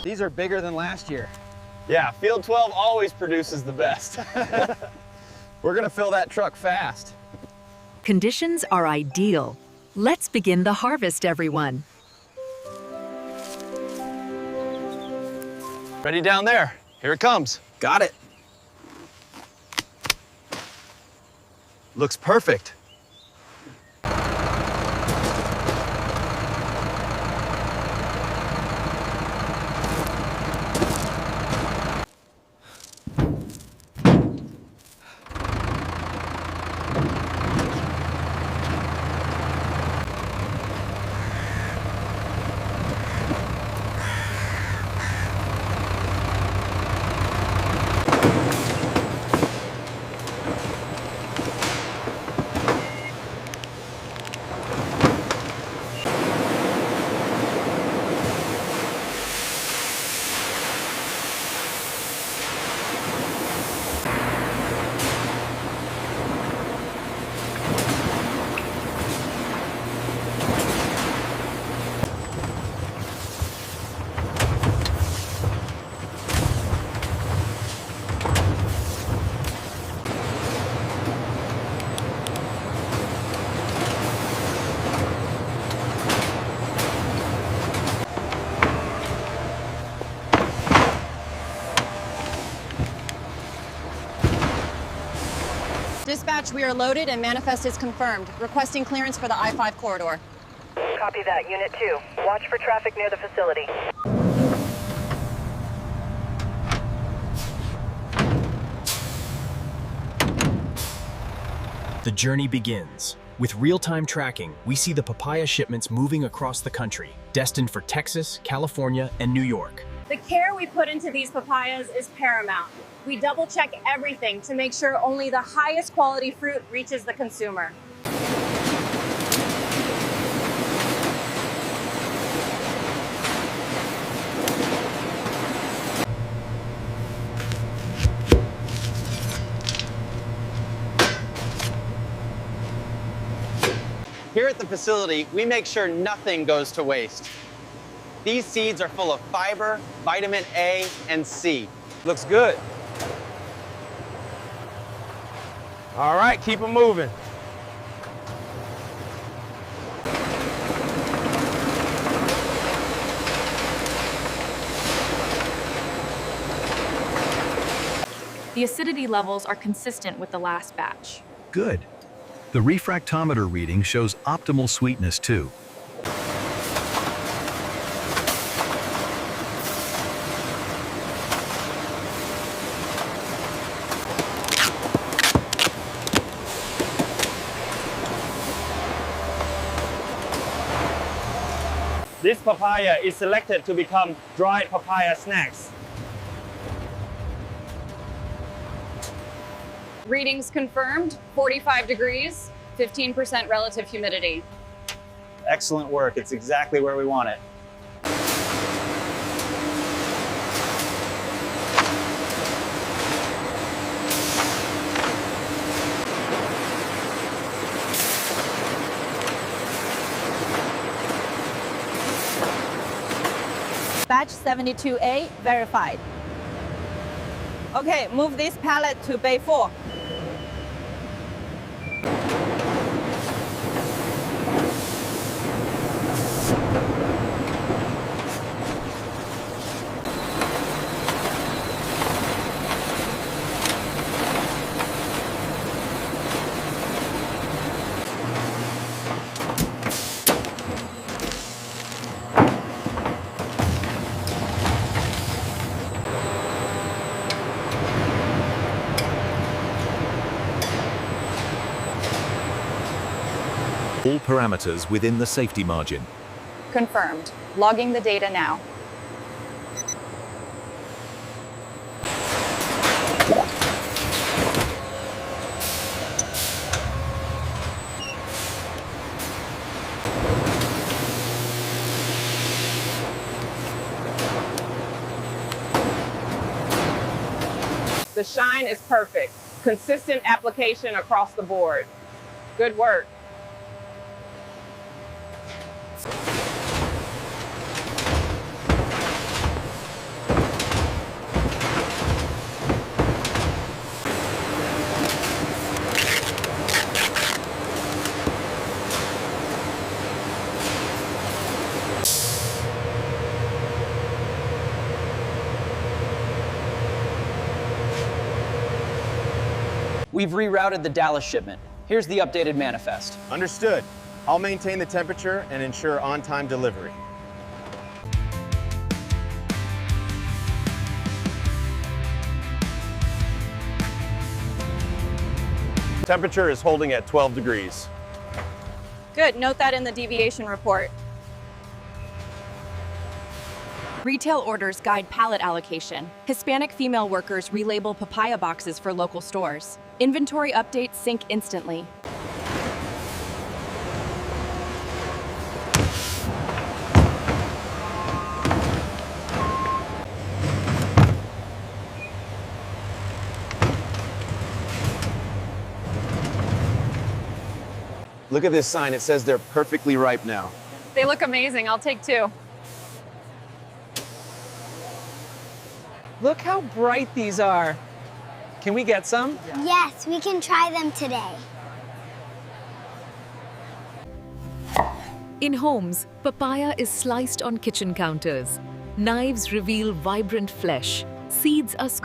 These are bigger than last year. Yeah, Field 12 always produces the best. We're gonna fill that truck fast. Conditions are ideal. Let's begin the harvest, everyone. Ready down there. Here it comes. Got it. Looks perfect. Dispatch, we are loaded and manifest is confirmed. Requesting clearance for the I-5 corridor. Copy that, Unit 2. Watch for traffic near the facility. The journey begins. With real-time tracking, we see the papaya shipments moving across the country, destined for Texas, California, and New York. The care we put into these papayas is paramount. We double-check everything to make sure only the highest quality fruit reaches the consumer. Here at the facility, we make sure nothing goes to waste. These seeds are full of fiber, vitamin A, and C. Looks good. All right, keep them moving. The acidity levels are consistent with the last batch. Good. The refractometer reading shows optimal sweetness too. This papaya is selected to become dried papaya snacks. Readings confirmed, 45 degrees, 15% relative humidity. Excellent work. It's exactly where we want it. Batch 72A verified. Okay, move this pallet to Bay 4. All parameters within the safety margin. Confirmed. Logging the data now. The shine is perfect. Consistent application across the board. Good work. We've rerouted the Dallas shipment. Here's the updated manifest. Understood. I'll maintain the temperature and ensure on-time delivery. Temperature is holding at 12 degrees. Good, note that in the deviation report. Retail orders guide pallet allocation. Hispanic female workers relabel papaya boxes for local stores. Inventory updates sync instantly. Look at this sign. It says they're perfectly ripe now. They look amazing. I'll take 2. Look how bright these are. Can we get some? Yes, we can try them today. In homes, papaya is sliced on kitchen counters. Knives reveal vibrant flesh. Seeds are